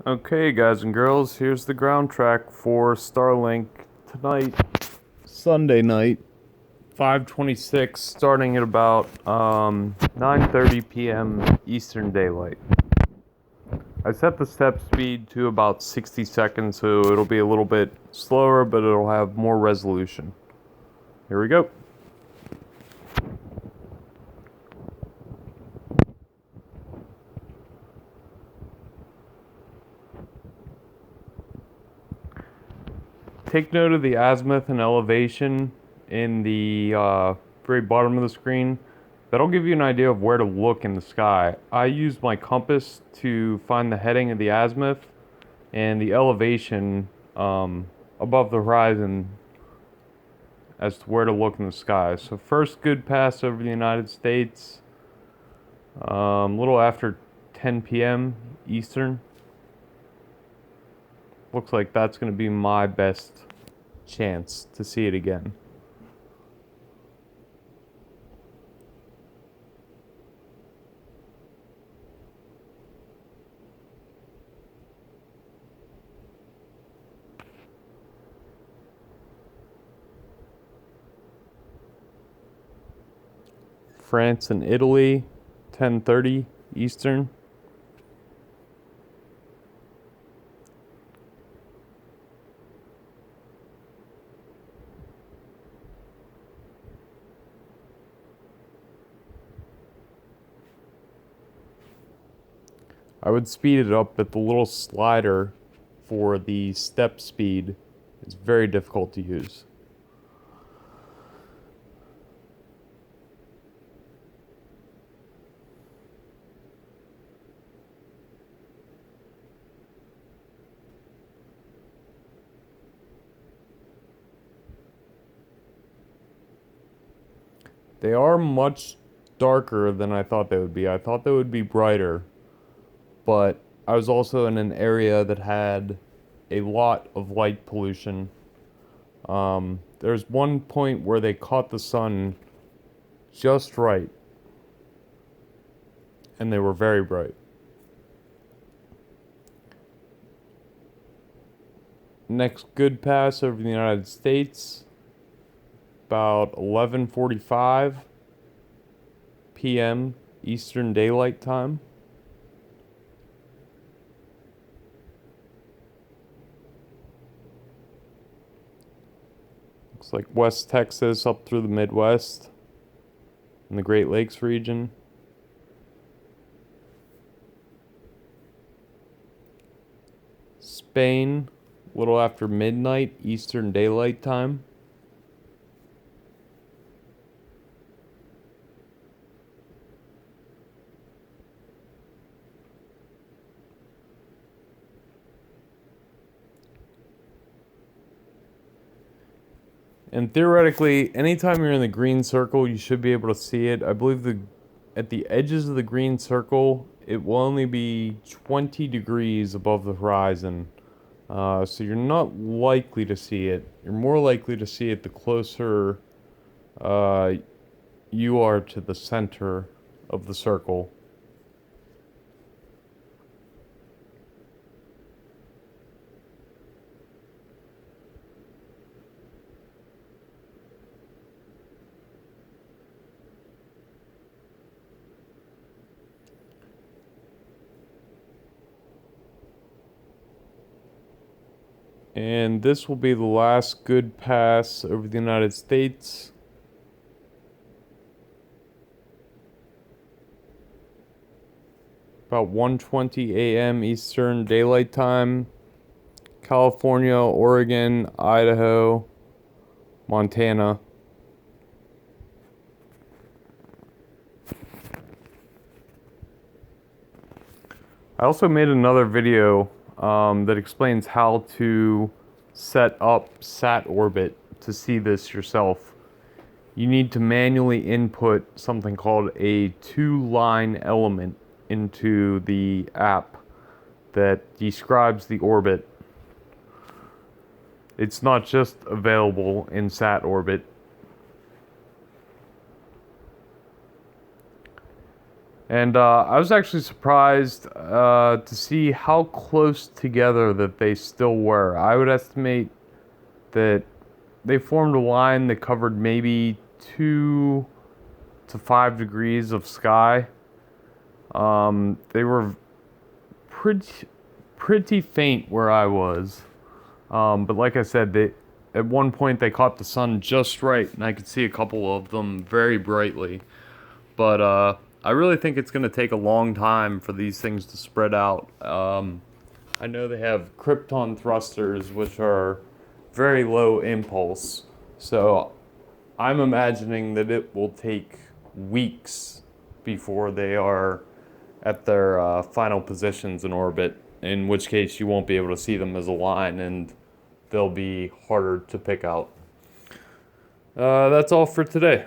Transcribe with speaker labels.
Speaker 1: Okay, guys and girls, here's the ground track for Starlink tonight, Sunday night, 5:26, starting at about 9:30 p.m. Eastern Daylight. I set the step speed to about 60 seconds, so it'll be a little bit slower, but it'll have more resolution. Here we go. Take note of the azimuth and elevation in the very bottom of the screen. That'll give you an idea of where to look in the sky. I use my compass to find the heading of the azimuth and the elevation above the horizon as to where to look in the sky. So first good pass over the United States, a little after 10 p.m. Eastern. Looks like that's going to be my best chance to see it again. France and Italy, 10:30 Eastern. I would speed it up, but the little slider for the step speed is very difficult to use. They are much darker than I thought they would be. I thought they would be brighter, but I was also in an area that had a lot of light pollution. There's one point where they caught the sun just right, and they were very bright. Next good pass over the United States, about 11:45 p.m. Eastern Daylight Time. Looks like West Texas up through the Midwest and the Great Lakes region. Spain, a little after midnight Eastern Daylight Time. And theoretically, anytime you're in the green circle, you should be able to see it. I believe at the edges of the green circle, it will only be 20 degrees above the horizon. So you're not likely to see it. You're more likely to see it the closer you are to the center of the circle. And this will be the last good pass over the United States. About 1:20 a.m. Eastern Daylight Time. California, Oregon, Idaho, Montana. I also made another video that explains how to set up sat orbit to see this yourself. You need to manually input something called a two-line element into the app that describes the orbit. It's not just available in sat orbit. And I was actually surprised to see how close together that they still were. I would estimate that they formed a line that covered maybe 2 to 5 degrees of sky. They were pretty faint where I was. But like I said, at one point they caught the sun just right, and I could see a couple of them very brightly. But I really think it's going to take a long time for these things to spread out. I know they have krypton thrusters, which are very low impulse. So I'm imagining that it will take weeks before they are at their final positions in orbit, in which case you won't be able to see them as a line and they'll be harder to pick out. That's all for today.